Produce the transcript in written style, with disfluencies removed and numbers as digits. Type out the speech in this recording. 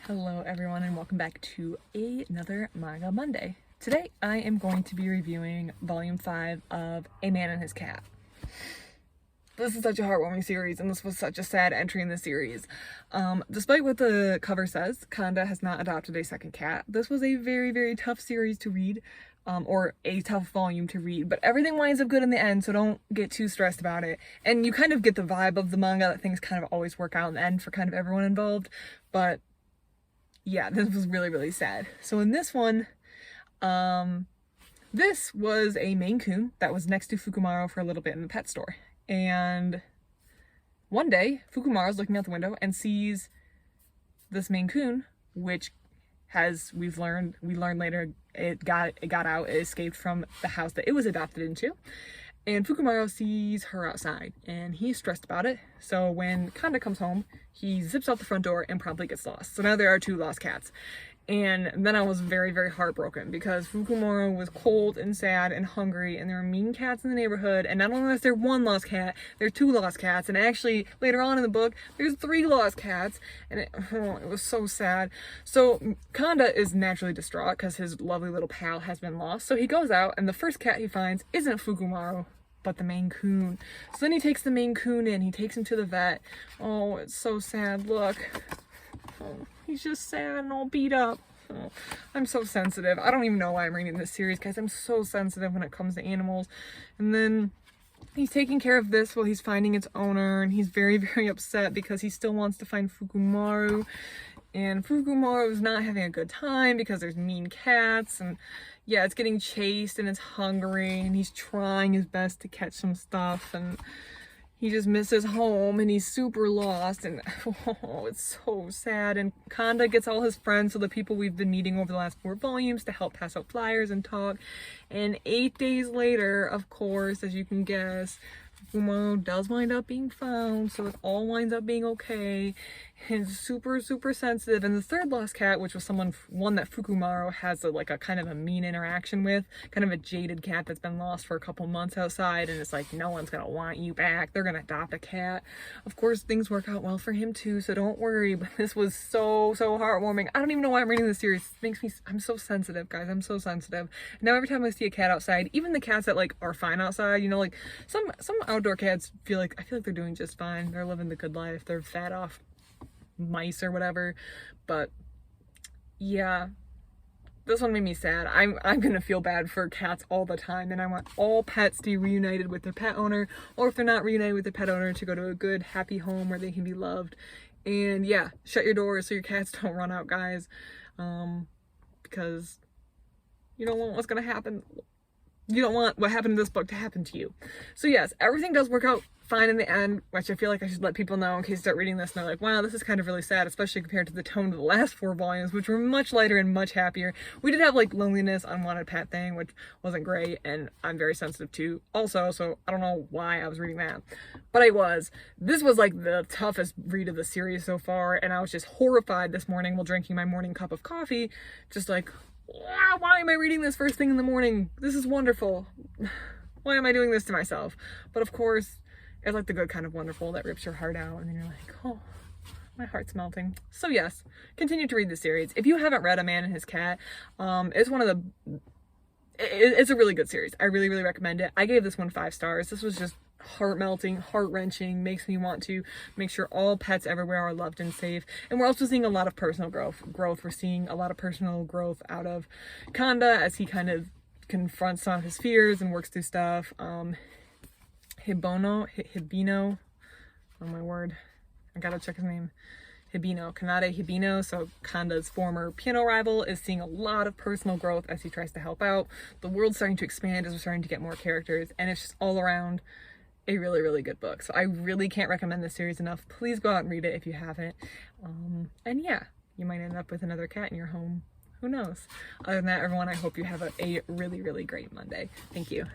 Hello everyone and welcome back to another Manga Monday. Today I am going to be reviewing volume 5 of A Man and His Cat. This is such a heartwarming series and this was such a sad entry in the series. Despite what the cover says, Kanda has not adopted a second cat. This was a very tough series to read, or a tough volume to read, but everything winds up good in the end, so don't get too stressed about it. And you kind of get the vibe of the manga that things kind of always work out in the end for kind of everyone involved, but yeah, this was really sad. So in this one, this was a Maine Coon that was next to Fukumaro for a little bit in the pet store. And one day, Fukumaro's looking out the window and sees this Maine Coon, which we learned later, it got out, it escaped from the house that it was adopted into. And Fukumaro sees her outside and he's stressed about it. So when Kanda comes home, he zips out the front door and promptly gets lost. So now there are 2 lost cats. And then I was very heartbroken because Fukumaro was cold and sad and hungry and there were mean cats in the neighborhood. And not only is there 1 lost cat, there are 2 lost cats. And actually later on in the book, there's 3 lost cats. And it was so sad. So Kanda is naturally distraught because his lovely little pal has been lost. So he goes out and the first cat he finds isn't Fukumaro, but the Maine Coon. So then he takes the Maine Coon in, he takes him to the vet. Oh, it's so sad, look. Oh, he's just sad and all beat up. Oh, I'm so sensitive. I don't even know why I'm reading this series, guys. I'm so sensitive when it comes to animals. And then he's taking care of this while he's finding its owner, and he's very upset because he still wants to find Fukumaru. And Fukumaru is not having a good time because there's mean cats, and yeah, it's getting chased and it's hungry and he's trying his best to catch some stuff and he just misses home and he's super lost and oh, it's so sad. And Kanda gets all his friends, so the people we've been meeting over the last 4 volumes, to help pass out flyers and talk. And 8 days later, of course, as you can guess, Fukumaro does wind up being found, so it all winds up being okay. He's super sensitive. And the 3rd lost cat, which was one that Fukumaro has a kind of a mean interaction with, kind of a jaded cat that's been lost for a couple months outside, and it's like, no one's gonna want you back, they're gonna adopt a cat. Of course things work out well for him too, so don't worry. But this was so heartwarming. I don't even know why I'm reading this series. I'm so sensitive, guys. I'm so sensitive. Now every time I see a cat outside, even the cats that are fine outside, you know, like some outdoor cats I feel like they're doing just fine, they're living the good life, they're fed off mice or whatever. But yeah, this one made me sad. I'm gonna feel bad for cats all the time, and I want all pets to be reunited with their pet owner, or if they're not reunited with their pet owner, to go to a good happy home where they can be loved. And yeah, shut your doors so your cats don't run out, guys, because you don't want what's gonna happen. You don't want what happened in this book to happen to you. So yes, everything does work out fine in the end, which I feel like I should let people know in case they start reading this and they're like, wow, this is kind of really sad, especially compared to the tone of the last 4 volumes, which were much lighter and much happier. We did have loneliness, unwanted pet thing, which wasn't great, and I'm very sensitive to also, so I don't know why I was reading that, but I was. This was the toughest read of the series so far, and I was just horrified this morning while drinking my morning cup of coffee, just like, wow, why am I reading this first thing in the morning? This is wonderful. Why am I doing this to myself? But of course, it's the good kind of wonderful that rips your heart out and then you're like, oh, my heart's melting. So yes, continue to read the series. If you haven't read A Man and His Cat, it's a really good series. I really recommend it. I gave this one 5 stars. This was just heart-melting, heart-wrenching, makes me want to make sure all pets everywhere are loved and safe. And we're also seeing a lot of personal growth. We're seeing a lot of personal growth out of Kanda as he kind of confronts some of his fears and works through stuff. Hibino, oh my word, I gotta check his name. Kanade Hibino, so Kanda's former piano rival, is seeing a lot of personal growth as he tries to help out. The world's starting to expand as we're starting to get more characters, and it's just all around a really good book. So I really can't recommend this series enough. Please go out and read it if you haven't. And yeah, you might end up with another cat in your home. Who knows? Other than that, everyone, I hope you have a really great Monday. Thank you.